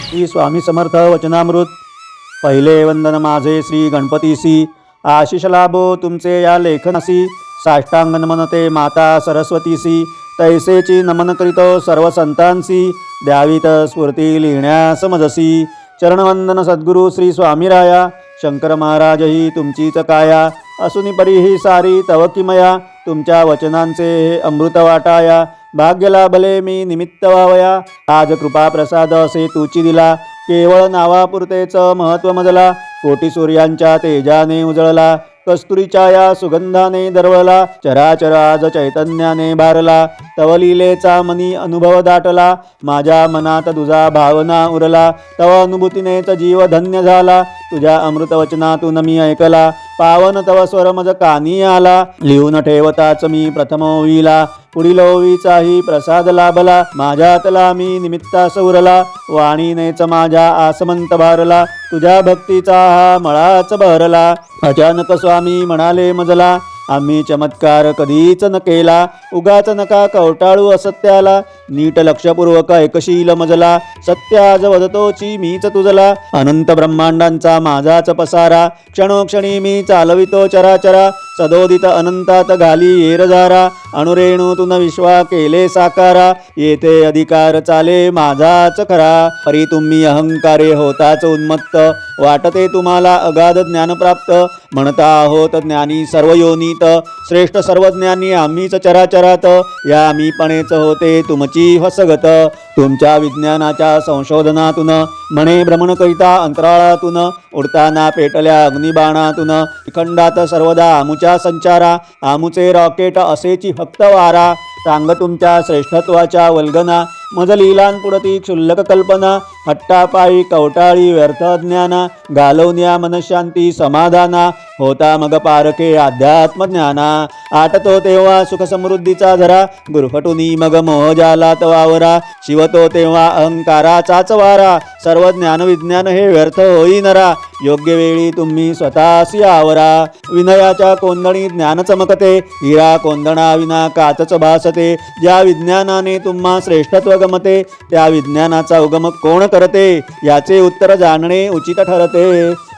श्री स्वामी समर्थ वचनामृत. पहिले वंदन माझे श्री गणपतीसी. आशिष लाभो तुमचे या लेखनासी. साष्टांग नमन ते माता सरस्वतीसी. तैसेची नमन करीतो सर्व संतांसी. द्यावीत स्फूर्ती लिहिण्यास मजसी. चरणवंदन सद्गुरु श्री स्वामीराया. शंकर महाराज ही तुमचीच काया. असुनी परी ही सारी तव किमया. तुमच्या वचनांचे हे अमृत वाटाया. भाग्य लाभले मी निमित्त व्हावया. आज कृपा प्रसाद असे तुची दिला. केवळ नावापुरतेच महत्व मजला. कोटी सूर्यांच्या तेजाने उजळला. कस्तुरीच्या या सुगंधाने दरवळला. चराचर आज चैतन्याने भारला. तव लीलेचा मनी अनुभव दाटला. माझ्या मनात तुझा भावना उरला. तव अनुभूतीनेच जीव धन्य झाला. तुझ्या अमृत वचनातून मी ऐकला. पावन तव स्वर मज कानी आला. लिहून ठेवताच मी प्रथम ओवीला. पुढील ओवीचाही प्रसाद लाभला. माझ्यातला मी निमित्तास उरला. वाणीनेच माझ्या आसमंत भारला. तुझ्या भक्तीचा हा मळाच भरला. अचानक स्वामी म्हणाले मजला. आम्ही चमत्कार कधीच न केला. उगाच नका कवटाळू असत्याला. नीट लक्षपूर्वक ऐकशील मजला. सत्य आज वदतोची मीच तुझला. अनंत ब्रह्मांडांचा माझाच पसारा. क्षणोक्षणी मी चालवितो चराचरा. सदोदित अनंतात घाली येरझारा. अणुरेणूतून विश्वा केले साकारा. येथे अधिकार चाले माझाच खरा. परी तुम्ही अहंकारे होताच उन्मत्त. वाटते तुम्हाला अगाध ज्ञान प्राप्त. म्हणता आहोत ज्ञानी सर्व योनीत. श्रेष्ठ सर्वज्ञानी आम्हीच चराचरात. या मीपणेच होते तुमची फसगत. तुमच्या विज्ञानाच्या संशोधनातून म्हणे भ्रमण करिता अंतराळातून. उडताना पेटल्या अग्निबाणातून. खंडात सर्वदा आमुच्या संचारा. आमुचे रॉकेट असेची फक्त वारा. सांग तुमच्या श्रेष्ठत्वाच्या वल्गना. मज लीलांपुढती क्षुल्लक कल्पना. हट्टापायी कवटाळी व्यर्थ ज्ञाना. घालवण्या मनशांती समाधाना. होता मग पारखे अध्यात्म ज्ञाना. आटतो तेव्हा सुख समृद्धीचा झरा. गुरफटुनी मग मोहजालात वावरा. शिवतो तेव्हा अहंकाराचाच वारा. सर्व ज्ञान विज्ञान हे व्यर्थ होई नरा. योग्य वेळी तुम्ही स्वतःसी आवरा. विनयाच्या कोंदणी ज्ञान चमकते. हिरा कोंदणा विना काचच भासते. ज्या विज्ञानाने तुम्हा श्रेष्ठत्व गमते. त्या विज्ञानाचा उगम कोण करते. याचे उत्तर जाणणे उचित ठरते.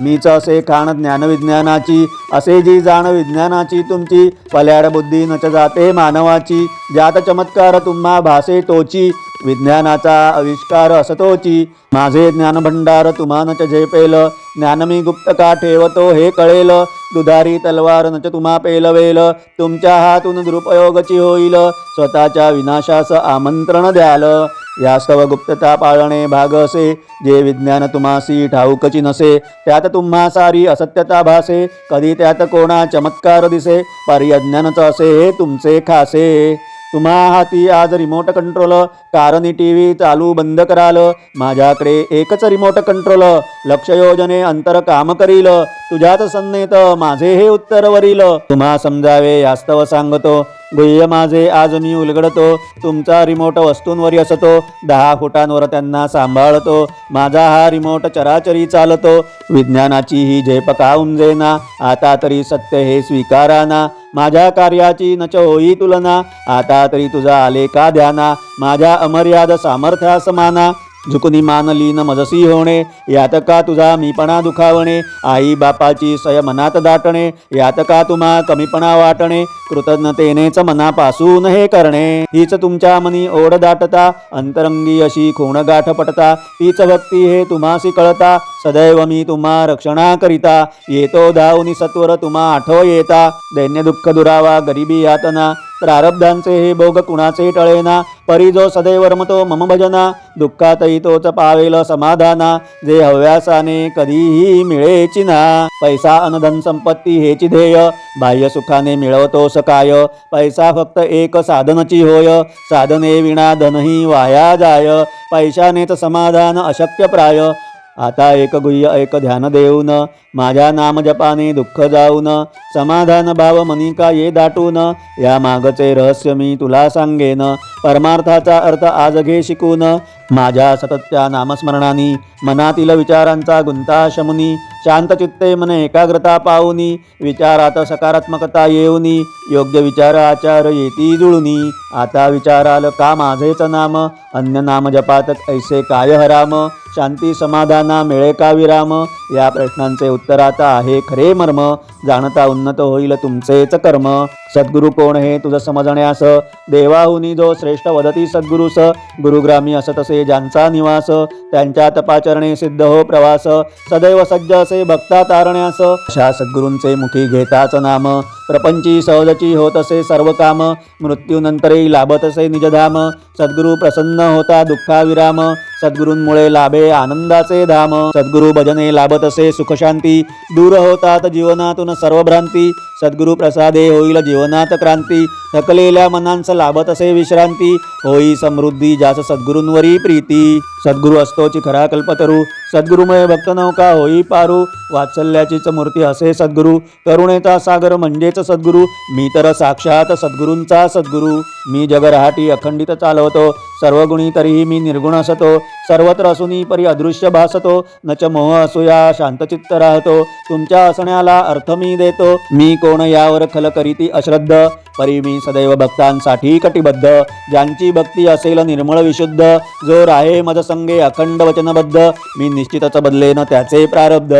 मीच असे खाण ज्ञान विज्ञानाची. असे जी जाण विज्ञानाची तुमची. पल्याड बुद्धी नच जाते मानवाची. ज्यात चमत्कार तुम्हा भासे तोची. विज्ञानाचा आविष्कार असतोची. माझे ज्ञानभंडार तुम्हा नच झेपेल. ज्ञान मी गुप्त का ठेवतो हे कळेल. दुधारी तलवार नच तुम्हा पेलवेल. तुमच्या हातून दुरुपयोगची होईल. स्वतःच्या विनाशास आमंत्रण द्याल. यास्तव गुप्तता पाळणे भाग असे. जे विज्ञान तुम्हासी ठाऊकची नसे. त्यात तुम्हा सारी असत्यता भासे. कधी त्यात कोणा चमत्कार दिसे. पर्यज्ञानच असे हे तुमचे खासे. तुम्हा हाती आज रिमोट कंट्रोल. कारणी टीव्ही चालू बंद कराल. माझ्याकडे एकच रिमोट कंट्रोल. लक्ष योजने अंतर काम करील. तुझ्याच सन्नेत माझे हे उत्तर वरील. तुम्हा समजावे यास्तव सांगतो. गुह्य माझे आज मी उलगडतो. तुमचा रिमोट वस्तूंवरी असतो. 10 फुटांवर त्यांना सांभाळतो. माझा हा रिमोट चराचरी चालतो. विज्ञानाची ही झेप का उमजेना. आता तरी सत्य हे स्वीकाराना. माझ्या कार्याची नच होई तुलना. आता तरी तुझा आले का ध्याना. माझ्या अमर्याद सामर्थ्या समाना. झुकनी मानलीन मजसी होणे. यात का तुझा मीपणा दुखावणे. आई बापाची सय मनात दाटणे. यात का तुम्हा कमीपणा वाटणे. कृतज्ञतेनेच मनापासून हे करणे. हीच तुमच्या मनी ओढ दाटता. अंतरंगी अशी खूणगाठ पटता. तीच भक्ती हे तुम्हासी कळता. सदैव मी तुम्हा रक्षणा करिता. येतो धावनी सत्वर तुम्हा आठव येता. दैन्य दुःख दुरावा गरिबी यातना. प्रारब्धांचे हे भोग कुणाचे टळेना. परी जो सदैव रमतो मम भजना. दुःखातही तोच पावेल समाधाना. जे हव्यासाने कधीही मिळेची ना. पैसा अनधन संपत्ती हेची ध्येय. बाह्य सुखाने मिळवतोस काय. पैसा फक्त एक साधनची होय. साधने विना धनही वाया जाय. पैशानेच समाधान अशक्य प्राय. आता एक गुह्य ऐक ध्यान देऊन. माझ्या नाम जपाने दुःख जाऊन. समाधान भाव मनिका ये दाटून. या मागचे रहस्य मी तुला सांगेन. परमार्थाचा अर्थ आज घे शिकून. माझ्या सततच्या नामस्मरणानी. मनातील विचारांचा गुंता शमुनी. शांतचित्ते मन एकाग्रता पाऊनी. विचारात सकारात्मकता येऊनी. योग्य विचार आचार येती जुळूनी. आता विचाराल का माझेच नाम. अन्य नाम जपात ऐसे काय हराम. शांती समाधाना मिळे का विराम? या प्रश्नांचे उत्तर आता आहे खरे मर्म. जाणता उन्नत होईल तुमचेच कर्म. सद्गुरु कोण हे तुझ समजण्यास, देवाहुनी जो श्रेष्ठ वदती सद्गुरुस. गुरुग्रामी असतसे ज्यांचा निवास, त्यांच्या तपाचरणे सिद्ध हो प्रवास. सदैव सज्ज असे भक्ता तारण्यास, अशा सद्गुरूंचे मुखी घेताच नाम. प्रपंची सहजची होत असे सर्व काम, मृत्यूनंतरही लाभत असे निजधाम. सद्गुरु प्रसन्न होता दुःखा विराम, सद्गुरूंमुळे लाभे आनंदाचे धाम. सद्गुरु भजने लाभत असे सुखशांती, दूर होतात जीवनातून सर्व भ्रांती. सद्गुरु प्रसादे होईल जीवनात क्रांती, थकलेल्या मनांस लाभत असे विश्रांती. होई समृद्धी ज्यास सद्गुरूंवरी प्रीती. सद्गुरु असतोची खरा कल्पतरू, सद्गुरुमुळे भक्त नौका होई पारू. वात्सल्याचीच मूर्ती असे सद्गुरु, करुणेचा सागर म्हणजेच सद्गुरु. मी तर साक्षात सद्गुरूंचा सद्गुरु. मी जगरहाटी अखंडित चालवतो, सर्वगुणी तरीही मी निर्गुण असतो. सर्वत्र असूनी परी अदृश्य भासतो, नच मोह असूया शांतचित्त राहतो. तुमच्या असण्याला अर्थ मी देतो, मी कोण यावर खल करीती अश्रद्ध. परी मी सदैव भक्तांसाठी कटिबद्ध, ज्यांची भक्ती असेल निर्मळ विशुद्ध. जो राहे मज संगे अखंड वचनबद्ध, मी निश्चितच बदलेन त्याचे प्रारब्ध.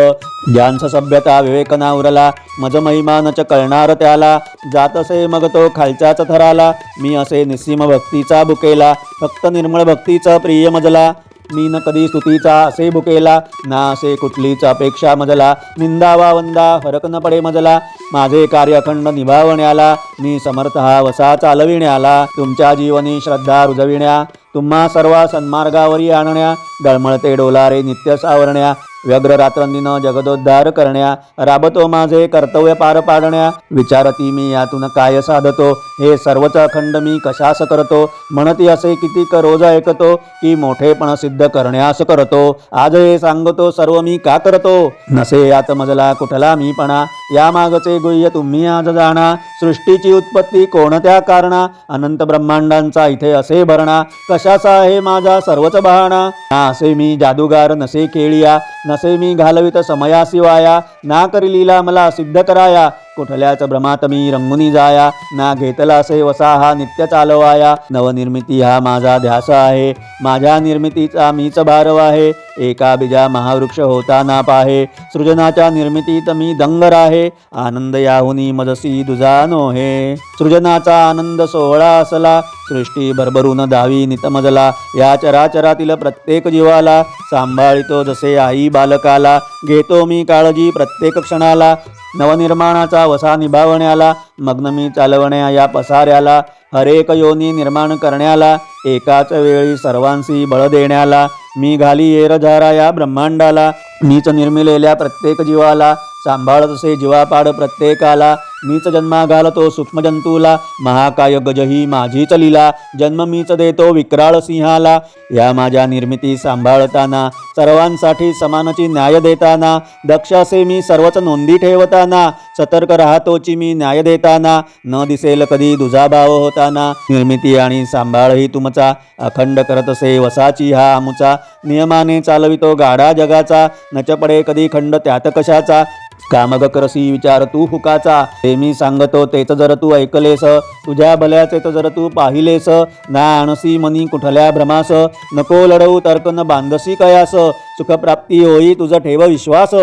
ज्यांस सभ्यता विवेक ना उरला, मज महिमा नच कळणार त्याला. जात असे मग तो खालच्याच थराला, मी असे निस्सीम भक्तीचा बुकेला. फक्त निर्मळ भक्तीचा प्रिय मजला, मी न कधी स्तुतीचा असे भुकेला. ना असे कुठलीच अपेक्षा मजला, निंदा वा वंदा फरक न पडे मजला. माझे कार्य अखंड निभावण्याला, मी समर्थ हा वसा चालविण्याला. तुमच्या जीवनी श्रद्धा रुजविण्या, तुम्हा सर्व सन्मार्गावरी आणण्या. डळमळते डोलारे नित्य सावरण्या, व्यग्र रात्रंदिन जगदोद्धार करण्या. राबतो माझे कर्तव्य पार पाडण्या, विचारती मी यातून काय साधतो. हे सर्वच अखंड मी कशास करतो, म्हणती असे कितीक रोज ऐकतो. की मोठेपण सिद्ध करण्यास करतो, आज हे सांगतो सर्व मी का करतो. नसे यात मजला कुठला मीपणा, या मागचे गुह्य तुम्ही आज जाणा. सृष्टीची उत्पत्ती कोणत्या कारणा, अनंत ब्रह्मांडांचा इथे असे भरणा. कशाचा आहे माझा सर्वच बहाणा, ना असे मी जादूगार नसे खेळिया. नसे मी घालवित समयासी वाया, ना करी लीला मला सिद्ध कराया. कुठल्याच भ्रमात मी रंगुनी जाया, ना घेतला असे वसा हा नित्य चालवाया. नवनिर्मिती हा माझा ध्यास आहे, माझ्या निर्मितीचा मीच भारव आहे. एका बीजा महावृक्ष होता ना पाहे, सृजनाच्या निर्मितीत मी दंगर आहे. आनंद याहुनी मजसी दुजा नोहे, सृजनाचा आनंद सोहळा असला. सृष्टी भरभरून दावी नितमजला, या चराचरातील प्रत्येक जीवाला. सांभाळितो जसे आई बालकाला, घेतो मी काळजी प्रत्येक क्षणाला. नवनिर्माणाचा वसा निभावण्याला, मग्न मी चालवण्या या पसाऱ्याला. हरेक योनी निर्माण करण्याला, एकाच वेळी सर्वांशी बळ देण्याला. मी घाली येरझारा या ब्रह्मांडाला, मीच निर्मिलेल्या प्रत्येक जीवाला. सांभाळत असे जीवापाड प्रत्येकाला, मीच जन्मा घालतो सूक्ष्मजंतूला. महाकाय गजही माझीच लीला, जन्म मीच देतो विक्राळ सिंहाला. या माझ्या निर्मिती सांभाळताना, सर्वांसाठी समानाची न्याय देताना. दक्ष असे मी सर्वच नोंदी ठेवताना, सतर्क राहतोची मी न्याय देताना. न दिसेल कधी दुजाभाव होताना, निर्मिती आणि सांभाळही तुमचा. अखंड करत असे वसाची हा आमुचा, नियमाने चालवितो गाडा जगाचा. नच पडे कधी खंड त्यात कशाचा, कामग करसी विचार तू हुकाचा. ते मी सांगतो तेच जर तू ऐकलेस, तुझ्या भल्याचेच जर तू पाहिलेस. ना आणसी मनी कुठल्या भ्रमास, नको लढवू तर्क न बांधसी कयास. सुखप्राप्ती होई तुझ ठेव विश्वास,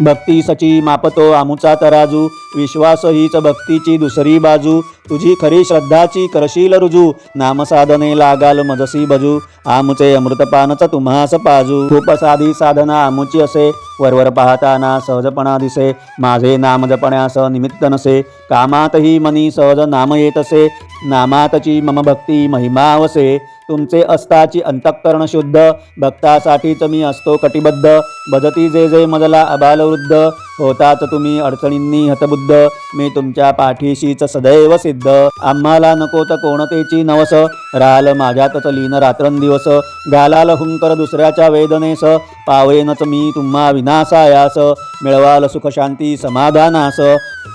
भक्ती सची मापतो आमुचा तराजू. विश्वास हीच भक्तीची दुसरी बाजू, तुझी खरी श्रद्धाची करशील रुजू. नामसाधने लागाल मजसी बजू, आमुचे अमृतपानच तुम्हास पाजू. खूप साधी साधना आमुची असे, वरवर पाहताना सहजपणा दिसे. माझे नाम जपण्यास निमित्त नसे, कामातही मनी सहज नाम येत असे. नामातची मम भक्ती महिमा वसे, तुमचे असताची अंतःकरण शुद्ध. भक्तासाठीच मी असतो कटिबद्ध, भजती जे जे मजला अबालवृद्ध. होताच तुम्ही अडचणींनी हतबुद्ध, मी तुमच्या पाठीशीच सदैव सिद्ध. आम्हाला नकोत कोणतेची नवस, राहाल माझ्यातच लीन रात्रंदिवस. घालाल हुंकर दुसऱ्याच्या वेदनेस, पावेनच मी तुम्हा विनाशायास. मिळवाल सुख शांती समाधानास,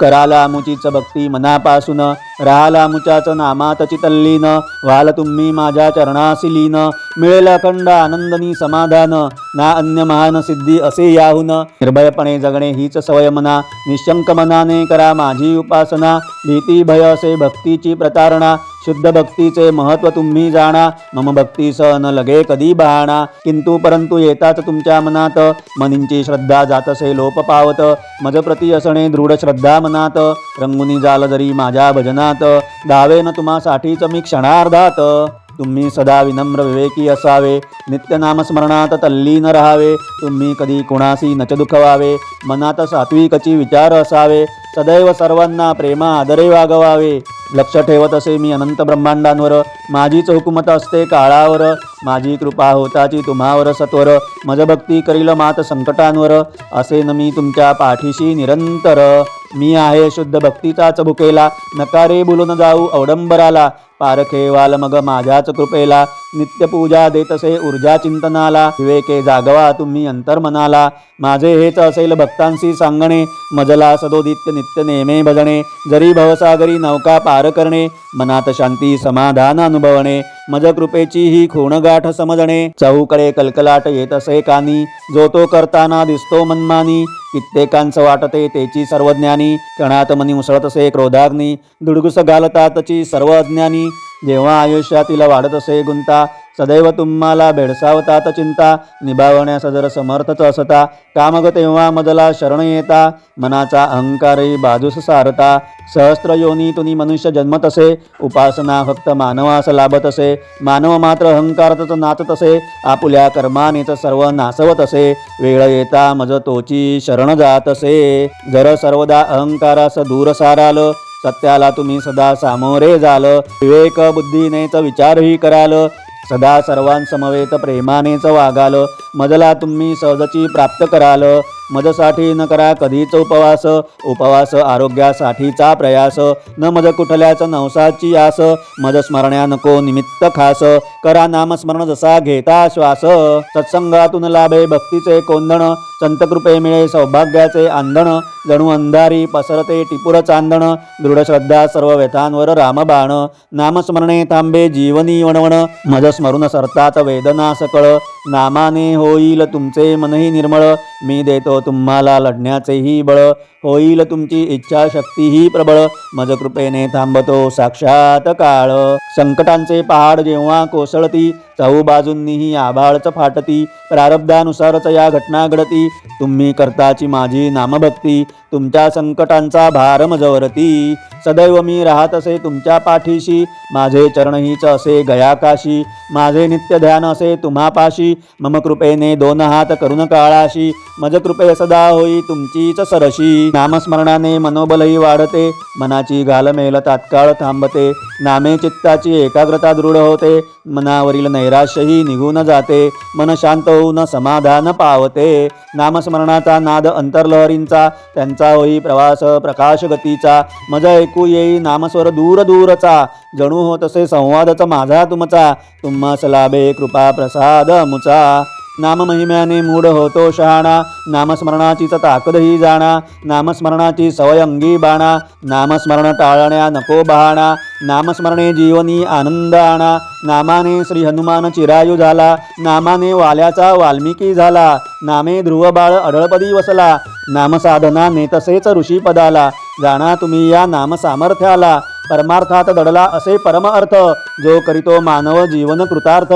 कराला मुचीच भक्ती मनापासून. राहाला मुच्याच नामातची तल्लीन, व्हाल तुम्ही माझ्या चरणासी लीन. मिळेल अखंड आनंदनी समाधान, ना अन्य महान सिद्धी असे याहून. निर्भयपणे जगणे हीच सवय मना, निशंक मनाने करा माझी उपासना. भीती भय असे भक्तीची प्रतारणा, शुद्ध भक्तीचे महत्त्व तुम्ही जाणा, मम भक्तीस न लगे कधी बहाणा. किंतु परंतु येताच तुमच्या मनात, मनींची श्रद्धा जातसे लोप पावत. मज प्रति असणे दृढ श्रद्धा मनात, रंगुनी जाल जरी माझ्या भजनात. धावेन तुम्हासाठीच मी क्षणार्धात. तुम्ही सदा विनम्र विवेकी असावे, नित्य नामस्मरणात तल्लीन राहावे. तुम्ही कधी कुणासी नच दुखवावे, मनात सात्विकची विचार असावे. सदैव सर्वांना प्रेमा आदरे वागवावे. लक्ष ठेवत असे मी अनंत ब्रह्मांडांवर, माझीच हुकुमत असते काळावर. माझी कृपा होताची तुम्हावर सत्वर, मज भक्ती करील मात संकटांवर. असेन मी तुमच्या पाठीशी निरंतर, मी आहे शुद्ध भक्तीचाच भुकेला. नकारे बोलून जाऊ अवडंबराला, पारखे वाल मग माझ्याच कृपेला. नित्य पूजा देतसे ऊर्जा चिंतनाला, विवेके जागवा तुम्ही अंतर्मनाला. माझे हेच असेल भक्तांशी सांगणे, मजला सदोदित्य नित्य नेमे भजणे. जरी भवसागरी नौका पार करणे, मनात शांती समाधान अनुभवणे. मज कृपेची ही खूणगाठ समजणे, चहूकडे कलकलाट येत असे कानी. जो तो करताना दिसतो मनमानी, कित्येकांच वाटते तेची सर्वज्ञानी. क्षणात मनी उसळत असे क्रोधाग्नी, दुडगुस घालतातची सर्व अज्ञानी. जेव्हा आयुष्यातील वाढत असे गुंता, सदैव तुम्हाला भेडसावतात चिंता. निभावण्यास जर समर्थच असता, कामग तेव्हा मजला शरण येता. मनाचा अहंकारही बाजूस सारता, सहस्त्र योनीतुनी मनुष्य जन्मत असे. उपासना फक्त मानवास लाभत असे, मानव मात्र अहंकारातच नाचत असे. आपुल्या कर्मानेच सर्व नासवत असे, वेळ येता मज तोची शरण जात असे. जर सर्वदा अहंकारास दूर साराल, सत्याला तुम्ही सदा सामोरे जाल. विवेक बुद्धीनेच विचारही कराल, सदा सर्वांसमवेत प्रेमानेच वागाल. मजला तुम्ही सहजची प्राप्त कराल. मजसाठी न करा कधीच उपवास, उपवास आरोग्यासाठीचा प्रयास. न मज कुठल्याच नवसाची आस, मज स्मरण्या नको निमित्त खास. करा नामस्मरण जसा घेता श्वास. सत्संगातून लाभे भक्तीचे कोंदण, संतकृपे मिळे सौभाग्याचे आंधण. जणू अंधारी पसरते टिपुर चांदण, दृढ श्रद्धा सर्व व्यथांवर रामबाण. नामस्मरणे थांबे जीवनी वणवण, मज स्मरून सरतात वेदना सकळ. नामाने होईल तुमचे मनही निर्मळ, मी देतो तुम्हाला लढण्याचेही बळ. होईल तुमची इच्छाशक्तीही प्रबळ, मज कृपेने थांबतो साक्षात काळ. संकटांचे पहाड जेव्हा कोसळती, चहूबाजूंनीही आभाळच फाटती. प्रारब्धानुसारच या घटना घडती, तुम्ही करताची माझी नामभक्ती. तुमच्या संकटांचा भार मजवरती, सदैव मी राहत असे तुमच्या पाठीशी. माझे चरणहीच असे गयाकाशी, माझे नित्य ध्यान असे तुम्हापाशी. मम कृपेने दोन हात करून काळाशी, मज कृपे सदा होई तुमचीच सरशी. नामस्मरणाने मनोबलही वाढते, मनाची घालमेल तात्काळ थांबते. नामे चित्ताची एकाग्रता दृढ होते, मनावरील नैराश्यही निघून जाते. मन शांत होऊन समाधान पावते. नामस्मरणाचा नाद अंतर्लहरींचा, त्यांचा होई प्रवास प्रकाश गतीचा. मज ऐकू येई नामस्वर दूर दूरचा, जणू होत असे संवादच माझा तुमचा. तुम्हास लाभे कृपा प्रसाद मुचा. नाममहिम्याने मूढ होतो शहाणा, नामस्मरणाचीच ताकदही जाणा. नामस्मरणाची सवय अंगी बाणा, नामस्मरण टाळण्या नको बहाणा. नामस्मरणे जीवनी आनंद आणा, नामाने श्री हनुमान चिरायू झाला. नामाने वाल्याचा वाल्मिकी झाला, नामे ध्रुव बाळ अढळपदी वसला. नामसाधना नेतसेच ऋषीपदाला, जाणा तुम्ही या नाम सामर्थ्याला. परमार्थात दडला असे परम अर्थ, जो करीतो मानव जीवन कृतार्थ.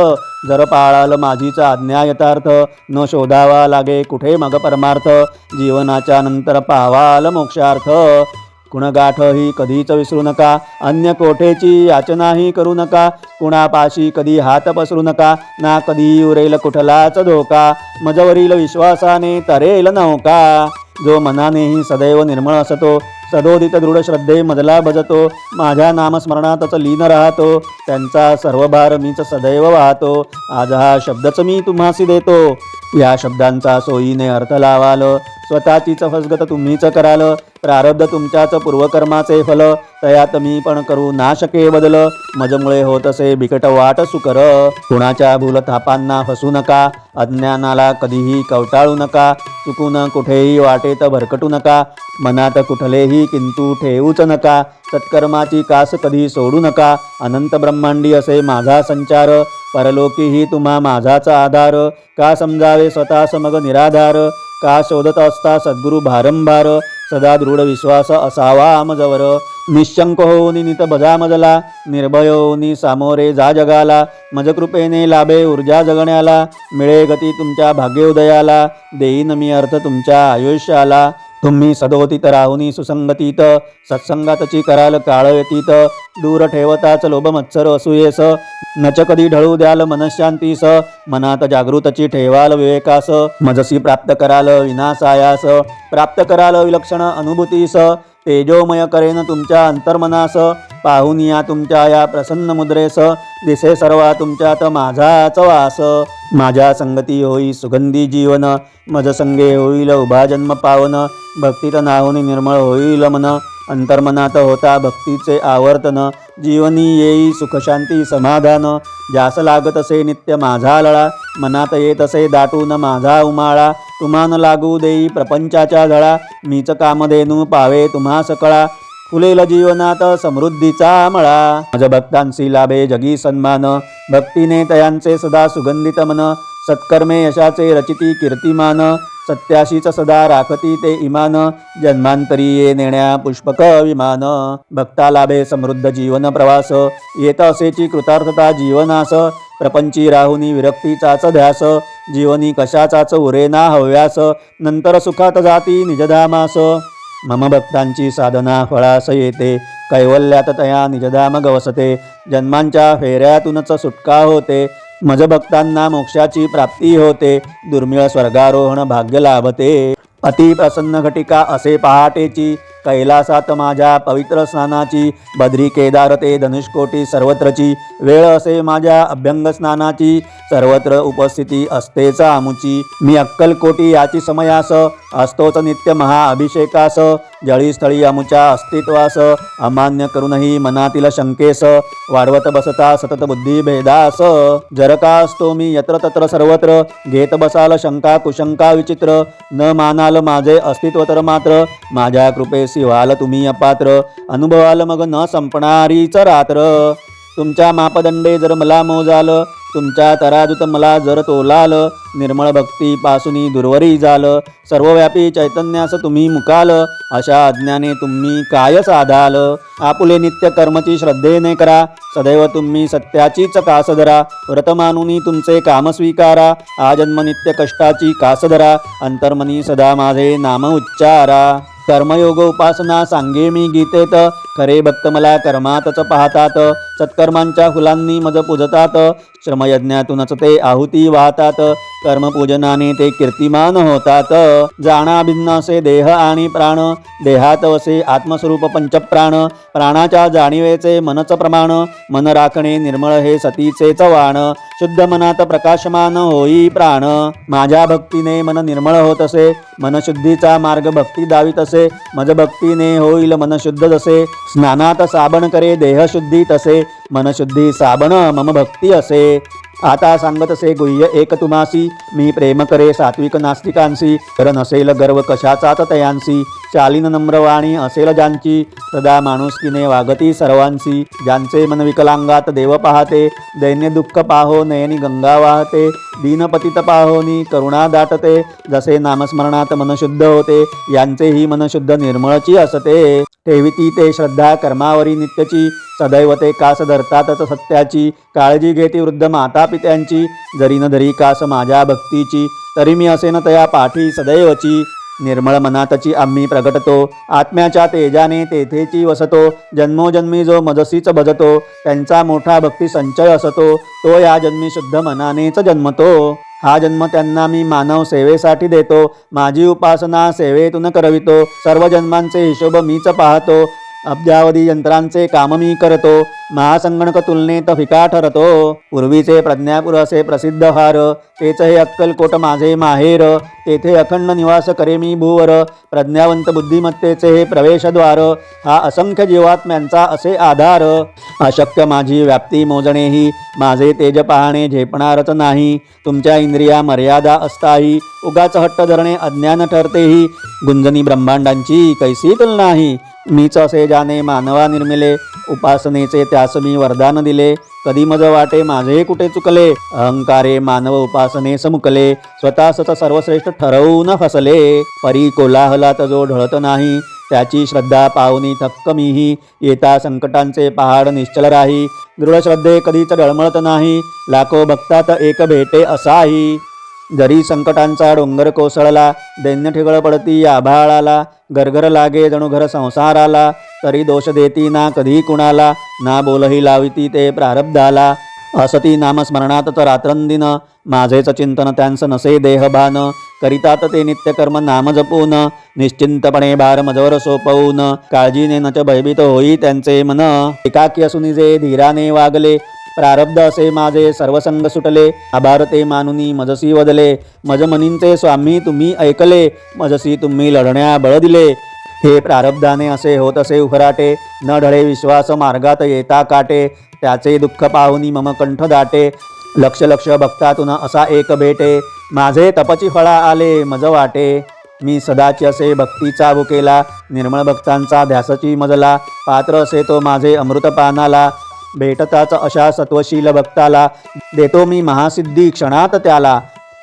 जर पाळाल माझीच आज्ञा यथार्थ, न शोधावा लागे कुठे मग परमार्थ. जीवनाच्या नंतर पावाल मोक्षार्थ. गुणगाठ ही कधीच विसरू नका, अन्य कोठेची याचनाही करू नका. कुणापाशी कधी हात पसरू नका, ना कधी उरेल कुठलाच धोका. मजवरील विश्वासाने तरेल नौका, जो मनानेही सदैव निर्मळ असतो. सदोदित दृढ श्रद्धे मजला भजतो, माझ्या नामस्मरणातच लीन राहतो. त्यांचा सर्व भार मीच सदैव वाहतो. आज हा शब्दच मी तुम्हासी देतो, या शब्दांचा सोयीने अर्थ लावाल. स्वतःचीच फसगत तुम्हीच कराल, प्रारब्ध तुमच्याच पूर्वकर्माचे फल. तयात मी पण करू ना शके बदल, मजमुळे होत असे बिकट वाट सुकर. कुणाच्या भूलथापांना फसू नका, अज्ञानाला कधीही कवटाळू नका. चुकून कुठेही वाटेत भरकटू नका, मनात कुठलेही किंतु ठेवूच नका. सत्कर्माची कास कधी सोडू नका, अनंत ब्रह्मांडी असे माझा संचार. परलोकीही तुम्हा माझाच आधार, का समजावे स्वतः समग निराधार. का शोधत असता सद्गुरु भारंभार, सदा दृढ विश्वास असावा मजवर. निशंक होनी नित बजा मजला, निर्भय होनी सामोरे जा जगाला. मज कृपेने लाभे ऊर्जा जगण्याला, मिळे गती तुमच्या भाग्योदयाला. देईन मी अर्थ तुमच्या आयुष्याला. तुम्ही सदोतीत राहुनी सुसंगतीत, सत्संगातची कराल काळ व्यतीत. दूर ठेवताच लोभ मत्सर असूयेस, नच कधी ढळू द्याल मनशांतीस. मनात जागृतची ठेवाल विवेकास, मजसी प्राप्त कराल विनाशायास. प्राप्त कराल विलक्षण अनुभूतीस, तेजोमय करेन तुमच्या अंतर्मनास. पाहून या तुमच्या या प्रसन्न मुद्रेस, दिसे सर्वा तुमच्यात माझाच वास. माझ्या संगती होई सुगंधी जीवन, मज संगे होईल उभा जन्म पावन. भक्तीत नाहुनी निर्मळ होईल मन, अंतर्मनात होता भक्तीचे आवर्तन. जीवनी येई सुखशांती समाधान, जास लागत असे नित्य माझा लळा. मनात येत असे दाटून माझा उमाळा. तुमान लागू देई प्रपंचाच्या झळा, मीच कामधेनू पावे तुम्हा सकळा. फुलेल जीवनात समृद्धीचा मळा, मज भक्तांसी लाभे जगी सन्मान. भक्तीने तयांचे सदा सुगंधित मन, सत्कर्मे यशाचे रचिती कीर्तिमान. सत्याशीच सदा राखती ते इमान, जन्मांतरी ये नेण्या पुष्पक विमान. भक्ता लाभे समृद्ध जीवन प्रवास, येत असेची कृतार्थता जीवनास. प्रपंची राहुनी विरक्तीचाच ध्यास, जीवनी कशाचाच उरेना हव्यास. नंतर सुखात जाती निजधामास, मम भक्तांची साधना फळास येते. कैवल्यात तया निजधाम गवसते, जन्मांच्या फेऱ्यातूनच सुटका होते. मज भक्तांना मोक्षाची प्राप्ती होते, दुर्मिळ स्वर्गारोहण भाग्य लाभते. अति प्रसन्न घटिका असे पहाटेची, कैलासात माझ्या पवित्र स्नानाची. बद्री केदार ते धनुष्कोटी सर्वत्रची, वेळ असे माझ्या अभ्यंग स्नानाची. सर्वत्र उपस्थिती असतेच आमुची, मी अक्कलकोटी याची समयास. असतोच नित्य महाअभिषेकास, जळी स्थळी अमुच्या अस्तित्वास. अमान्य करूनही मनातील शंकेस, वाढवत बसता सतत बुद्धी भेदास. जर का असतो मी यत्र तत्र सर्वत्र, घेत बसाल शंका कुशंका विचित्र. न मानाल माझे अस्तित्व तर मात्र, माझ्या कृपेसी व्हाल तुम्ही अपात्र. अनुभवाल मग न संपणारीच रात्र, तुमच्या मापदंडे जर मला मोजाल. तुमच्या तराजूत मला जर तोलाल, निर्मळ भक्ती पासूनी दुर्वरी जाल. सर्वव्यापी चैतन्यास तुम्ही मुकाल, अशा अज्ञाने तुम्ही काय साधाल. आपुले नित्य कर्मची श्रद्धेने करा, सदैव तुम्ही सत्याचीच कास धरा. व्रत मानुनी तुमचे काम स्वीकारा, आजन्म नित्य कष्टाची कास धरा. अंतर्मनी सदा माझे नाम उच्चारा. कर्मयोग उपासना सांगे मी गीतेत, खरे भक्त मला कर्मातच पाहतात. सत्कर्मांच्या फुलांनी मज पूजतात, श्रमयज्ञातूनच ते आहुती वाहतात. कर्मपूजनाने ते कीर्तिमान होतात. जाणा भिन्न असे देह आणि प्राण, देहात वसे आत्मस्वरूप पंचप्राण. प्राणाच्या जाणीवेचे मनच प्रमाण, मन राखणे निर्मळ हे सतीचेच वाण. शुद्ध मनात प्रकाशमान होई प्राण, माझ्या भक्तीने मन निर्मळ होत असे. मनशुद्धीचा मार्ग भक्ती दावित असे, मज भक्तीने होईल मन शुद्ध जसे. स्नानात साबण करे देह शुद्धी तसे, मनशुद्धी साबण मम भक्ती असे. आता सांगत असे गुह्य एक तुम्हासी, मी प्रेम करे सात्विक नास्तिकांसी. तर नसेल गर्व कशाचाच तयांसी, शालीन नम्रवाणी असेल ज्यांची. सदा माणुसकीने वागती सर्वांसी, ज्यांचे मन विकलांगात देव पाहते. दैन्य दुःख पाहो नयनी गंगा वाहते, दीनपतित पाहोनी करुणा दाटते. जसे नामस्मरणात मन शुद्ध होते, यांचेही मन शुद्ध निर्मळची असते. ठेविती ते श्रद्धा कर्मावरी नित्यची, सदैव ते कास धरतातच सत्याची. काळजी घेती वृद्ध माता पित्यांची, जरी न धरी कास माझ्या भक्तीची. तरी मी असेन तया पाठी सदैवची, निर्मळ मनातची आम्ही प्रगटतो. आत्म्याच्या तेजाने तेथेची वसतो, जन्मोजन्मी जो मजसीच भजतो. त्यांचा मोठा भक्ती संचय असतो, तो या जन्मी शुद्ध मनानेच जन्मतो. हा जन्म त्यांना मी मानव सेवेसाठी देतो, माझी उपासना सेवेतून करवितो. सर्व जन्मांचे हिशोब मीच पाहतो, अब्जावधी यंत्रांचे काम मी करतो. महासंगणक तुलनेत फिका ठरतो, पूर्वीचे प्रज्ञापूर असे प्रसिद्ध हार. तेच हे अक्कलकोट माझे माहेर, तेथे अखंड निवास करे मी भूवर. प्रज्ञावंत बुद्धिमत्तेचे हे प्रवेशद्वार, हा असंख्य जीवात्म्यांचा असे आधार. अशक्य माझी व्याप्ती मोजणेही, माझे तेज पाहणे झेपणारच नाही. तुमच्या इंद्रिया मर्यादा असताही, उगाच हट्ट धरणे अज्ञान ठरतेही. गुंजनी ब्रह्मांडांची कैसी तुलनाही, मीच असे जाणे मानवा निर्मिले. उपासनेचे त्यास मी वरदान दिले, कधी मज वाटे माझे कुठे चुकले. अहंकारे मानव उपासनेस मुकले, स्वतःच सर्वश्रेष्ठ ठरवून फसले. परी कोलाहलात जो ढळत नाही, त्याची श्रद्धा पाहुनी थक्क मीही, येता संकटांचे पहाड निश्चल राही. दृढ श्रद्धे कधीच डळमळत नाही, लाखो भक्तात एक भेटे असाही. जरी संकटांचा डोंगर कोसळला, दैन्य ठिगळ पडती आभाळाला, गरगर लागे जणू घर संसाराला, तरी दोष देती ना कधी कुणाला, ना बोलही लाविती ते प्रारब्धाला. असती नामस्मरणातच रात्रंदिन, माझेच चिंतन त्यांस नसे देहभान. करीतात ते नित्यकर्म नाम जपून, निश्चिंतपणे भार मजवर सोपवून. काळजीने नच भयभीत होई त्यांचे मन, एकाकी असून जे धीराने वागले. प्रारब्ध असे माझे सर्वसंग सुटले, आभार ते मानुनी मजसी वदले. मज मनींचे स्वामी तुम्ही ऐकले, मजसी तुम्ही लढण्या बळ दिले. हे प्रारब्धाने असे होत असे उफराटे, न ढळे विश्वास मार्गात येता काटे. त्याचे दुःख पाहुनी मम कंठ दाटे, लक्ष लक्ष भक्तातून असा एक भेटे. माझे तपची फळा आले मज वाटे, मी सदाची असे भक्तीचा भुकेला. निर्मळ भक्तांचा ध्यासची मजला, पात्र असे तो माझे अमृतपानाला. भेटताच अशा सत्वशील भक्ताला, देतो मी महासिद्धी क्षणात त्याला.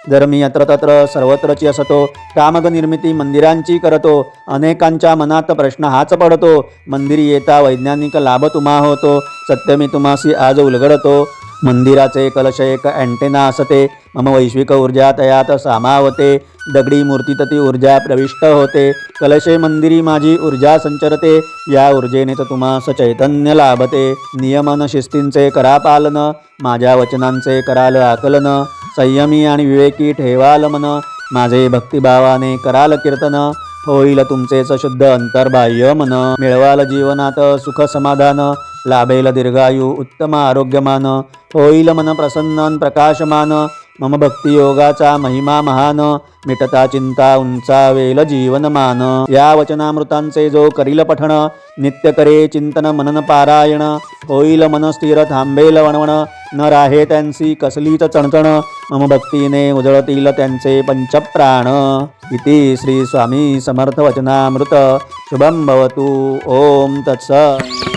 जर मी यत्र तत्र सर्वत्रची असतो, कामग निर्मिती मंदिरांची करतो. अनेकांच्या मनात प्रश्न हाच पडतो, मंदिरी येता वैज्ञानिक लाभ तुम्हा होतो. सत्य मी तुम्हासी आज उलगडतो, मंदिराचे कलश एक अँटेना असते. मम वैश्विक ऊर्जा तयात सामावते, दगडी मूर्तीत ती ऊर्जा प्रविष्ट होते. कलशे मंदिरी माझी ऊर्जा संचरते, या ऊर्जेनेच तुम्हास चैतन्य लाभते. नियमन शिस्तींचे करा पालन, माझ्या वचनांचे कराल आकलन. संयमी आणि विवेकी ठेवाल मन, माझे भक्तिभावाने कराल कीर्तन. होईल तुमचेच शुद्ध अंतर्बाह्य मन, मिळवाल जीवनात सुख समाधान. लाभेल दीर्घायु उत्तम आरोग्यमान, होईल मन प्रसन्न प्रकाशमान. मम भक्तियोगाचा महिमा महान, मिटता चिंता उंचावेल जीवनमान. या वचनामृतांचे जो करील पठण, नित्य करे चिंतन मनन पारायण. होईल मन स्थिर थांबेल वणवण, न राहे त्यांची कसलीच चणचण. मम भक्तीने उजळतील त्यांचे पंचप्राण. इति श्री स्वामी समर्थ वचनामृत शुभम भवतु. ओम तत्सत्.